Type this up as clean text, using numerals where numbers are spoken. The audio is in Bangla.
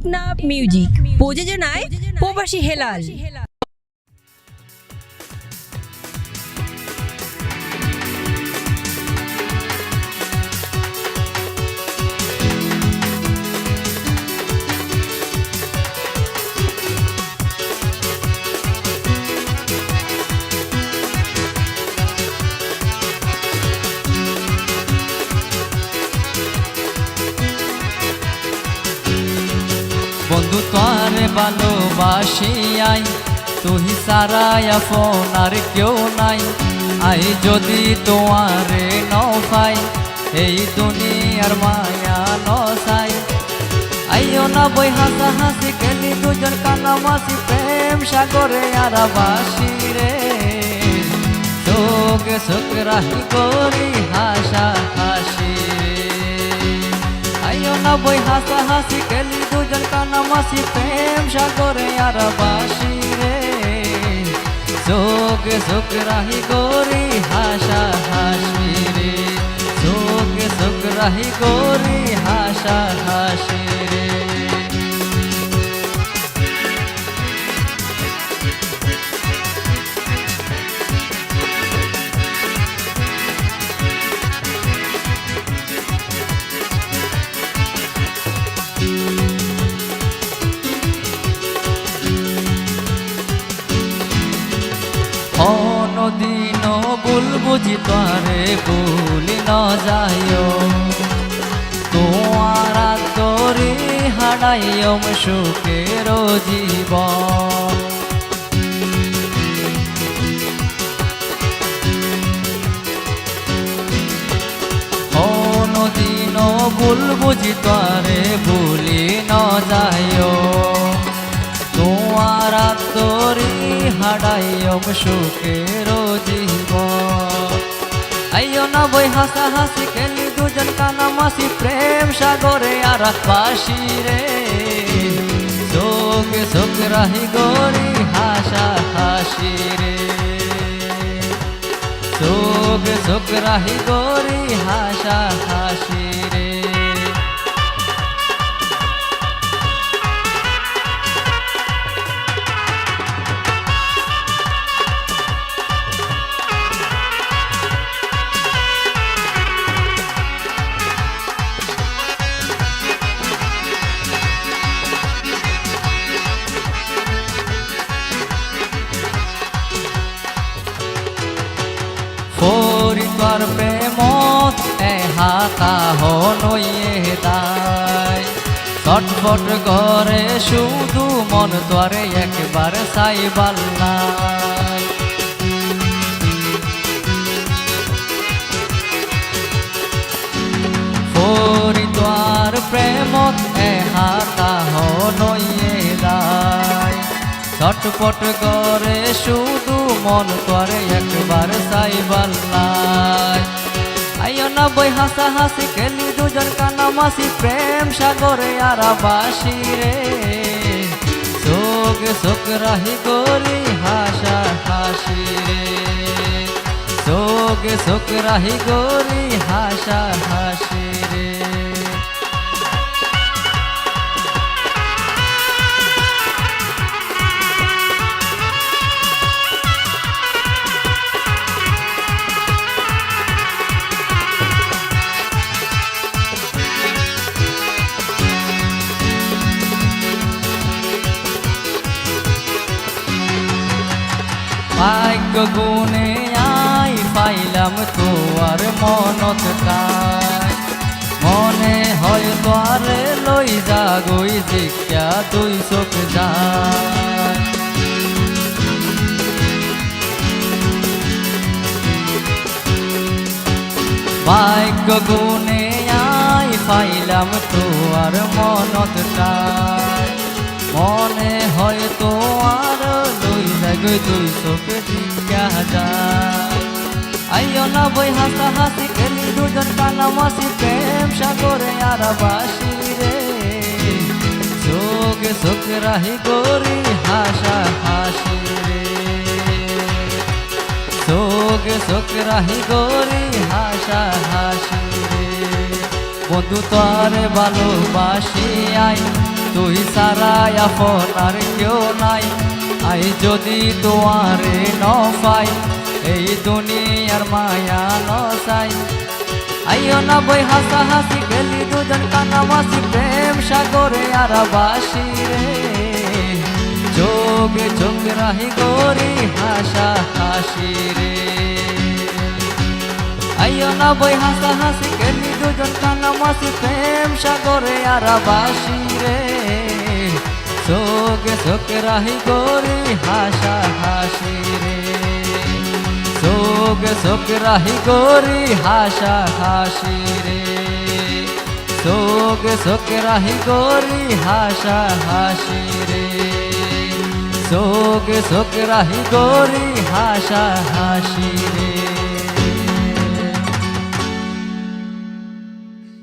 টেকনাফ মিউজিক প্রযোজনায় প্রবাসী হেলাল। বন্ধু তোরে ভালোবাসি আই, তুই সারা আপন আর কেউ নাই। আই যদি তোয়ারে নফাই, এই দুনিয়ার মায়া নসাই। আইও না বই হাসা হাসি খেলি দুজন কানামাসি, প্রেম সাগরে আর বাসি রে। চোখে চোখ রাহি করি হাসা হাসি রে। আইও না বই হাসা হাসি খেলি দুজন কানামাসি, প্রেম সাগরে আর বাসি রে। চোখে চোখ রাহি করি হাসা হাসি রে। চোখে চোখ রাহি করি হাসা হাসি রে। দিন ভুল বুঝি তোরে ভুলি ন যাইও, তোমার তোরে হারাইম সুখের জীবন। দিন ভুল বুঝি তোরে ভুলি ন যাইও, তোমার তোরে হারাইম সুখের জীবন। আইও না বই হাসা হাসি খেলি দুজন কানামাসি, প্রেম সাগরে আর বাসি রে। চোখে চোখ রাহি গরি হাসা হাসি রে। চোখে চোখ রাহি গরি হাসা হাসি রে। পরিবার প্রেমত এহাতা হনইয়ে দায়, ছটফট করে শুধু মন তোরে একবার চাইবার নাই। পরিবার প্রেমত এহাতা হনইয়ে দায়, ছটফট করে শুধু মন তোরে একবার চাইবার নাই। আইও না বই হাসা হাসি খেলি দুজন কানামাসি, প্রেম সাগরে আর বাসি রে। চোখে চোখ রাহি করি হাসা হাসি রে। চোখে চোখ রাহি করি হাসা হাসি রে। ভাগ্য গুণে আই পাইলাম তোর মনত তাই, মনে হয় তোরে লই যাগই জিজ্ঞা তুই চোখ যায়। ভাগ্য গুণে আই পাইলাম তোর মনত তাই, মনে হয় তোর লই যাগই তুই চোখ জিজ্ঞা যায়। আইও না বই হাসা হাসি খেলি দুজন কানামাসি, প্রেম সাগরে আর বাসি রে। চোখে চোখ রাহি করি হাসা হাসি রে। চোখে চোখ রাহি করি হাসা হাসি রে। বন্ধু তোরে ভালোবাসি আই, তুই সারাই আপন আর কেউ নাই আই যদি তোয়ারে নফাই এই দুনিয়ার মায়া নসাই আইও না বই হাসা হাসি গেলি দুজন কানামাসি প্রেম সাগরে আর বাসি রে যোগে যোগ রাহি গরি হাসা হাসি রে আইও না বই হাসা হাসি গেলি দুজন কানামাসি প্রেম সাগরে আর বাসি রে যোগে যোগ রাহি গরি হাসা হাসি রে যোগে যোগ রাহি গরি হাসা হাসি রে যোগে যোগ রাহি গরি হাসা হাসি রে যোগে যোগ রাহি গরি হাসা হাসি রে।